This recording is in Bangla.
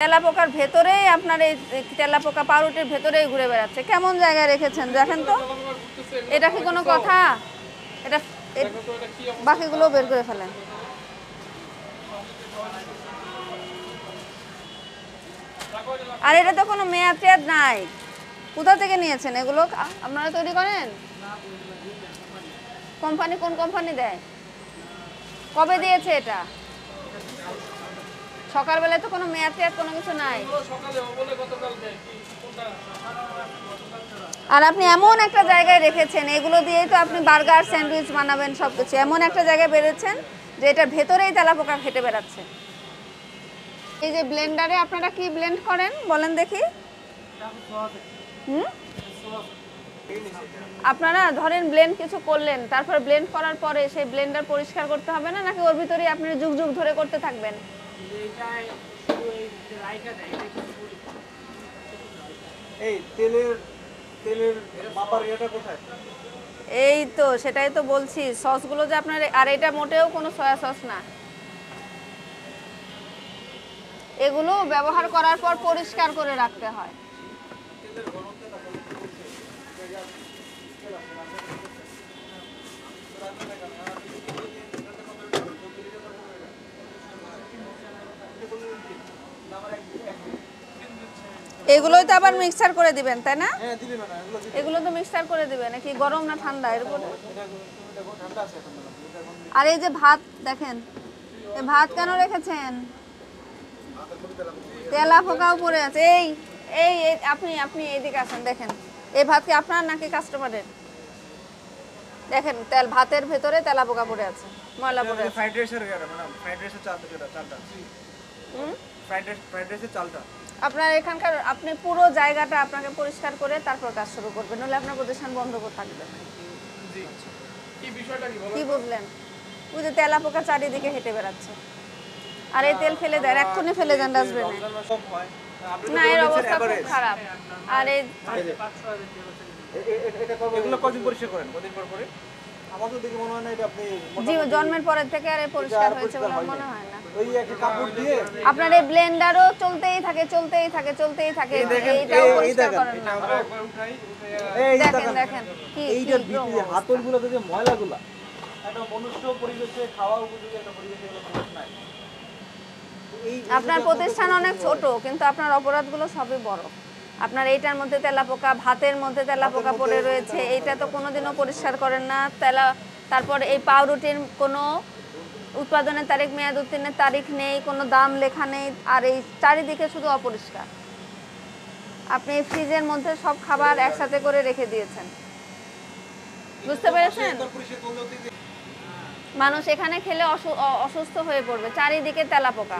তেলাপোকার ভেতরেই আপনার এই তেলাপোকা পাউরুটির ভেতরেই ঘুরে বেড়াচ্ছে। কেমন জায়গায় রেখেছেন দেখেন তো, এটা কি কোনো কথা? এটা বাকিগুলো বের করে ফেলেন। আর এটা তো কোনো মেয়াদ টেয়াদ নাই। কোথা থেকে নিয়েছেন এগুলো? আপনারা তৈরি করেন? কোম্পানি কোন কোম্পানি দেয়? কবে দিয়েছে এটা? সকালবেলায় তো কোনো মেয়াদ টেয়াদ কোনো কিছু নাই। আর আপনি এমন একটা জায়গায় রেখেছেন, এগুলো দিয়েই তো আপনি বার্গার স্যান্ডউইচ বানাবেন সব কিছু। এমন একটা জায়গায় বেড়েছেন যে এটার ভেতরেই তেলাপোকা খেটে বেড়াচ্ছে। এই যে ব্লেন্ডারে আপনারা কি ব্লেন্ড করেন বলেন দেখি? আপনারা ধরেন ব্লেন্ড কিছু করলেন, তারপর ব্লেন্ড করার পরে সেই ব্লেন্ডার পরিষ্কার করতে হবে না, নাকি ওর ভিতরেই আপনি যুগ যুগ ধরে করতে থাকবেন? এই তেলের মাপার এটা কোথায়? এই তো সেটাই তো বলছি, সসগুলো যে আপনার, আর এটা মোটেও কোনো সয়া সস না। এগুলো ব্যবহার করার পর পরিষ্কার করে রাখতে হয়। এগুলোই তো আবার মিক্সার করে দিবেন তাই না? হ্যাঁ দিবি না, এগুলো তো মিক্সার করে দিবেন নাকি? গরম না ঠান্ডা এর উপরে? এটা ঠান্ডা আছে এখন। আর এই যে ভাত দেখেন, এই ভাত কেন রেখেছেন? তেলাপোকা উপরে আছে। এই এই আপনি আপনি এইদিকে আসেন, দেখেন এই ভাত কি আপনার নাকি কাস্টমারের? দেখেন ভাতের ভেতরে তেলাপোকা পড়ে আছে, ময়লা পড়ে আছে। ফ্রাইড রাইসের ম্যাডাম, ফ্রাইড রাইসের চালটা ফ্রাইড রাইসের চালটা আপনার এখানকার আপনি পুরো জায়গাটা আপনাকে পরিষ্কার করে তারপর কাজ শুরু করবেন, নাহলে আপনার প্রতিষ্ঠান বন্ধ করে থাকবে। জি কি বিষয়টা কি বলেন? কি বুঝলেন? ওই যে তেলাপোকা চারিদিকে হেঁটে বেড়াচ্ছে। আর এই তেল ফেলে দেন, এক্ষুনি ফেলে দেন ডাস্টবিনে। না, এর অবস্থা খুব খারাপ। আর এই এগুলো কতদিন পরিষ্কার করেন? কতদিন পর পরে? আমার তো দেখে মনে হয় না এটা আপনি জন্মের পরের থেকে আর পরিষ্কার হয়েছে বলে মনে হয় না। ওই একটা কাপড় দিয়ে আপনার এই ব্লেন্ডারও চলতেই থাকে চলতেই থাকে চলতেই থাকে, এইটাও পরিষ্কার করেন না। এই দেখেন দেখেন কি এইটার ভিতরে হাতলগুলোতে যে ময়লাগুলো, একটা মনুষ্য পরিবেশে খাওয়া উপযোগী একটা পরিবেশে এগুলো সমস্যা নাই। আপনার প্রতিষ্ঠান অনেক ছোট, কিন্তু আপনার অপরাধগুলো সবই বড়। আপনার এইটার মধ্যে তেলাপোকা, ভাতের মধ্যে তেলাপোকা পড়ে রয়েছে, এইটা তো কোনোদিনও পরিষ্কার করেন না। তারপর এই পাউরুটির কোনো উৎপাদনের তারিখ, মেয়াদ উত্তীর্ণের তারিখ নেই, কোনো দাম লেখা নেই, আর এই চারিদিকে শুধু অপরিষ্কার। আপনি ফ্রিজের মধ্যে সব খাবার একসাথে করে রেখে দিয়েছেন, বুঝতে পেরেছেন? মানুষ এখানে খেলে অসুস্থ হয়ে পড়বে, চারিদিকে তেলাপোকা।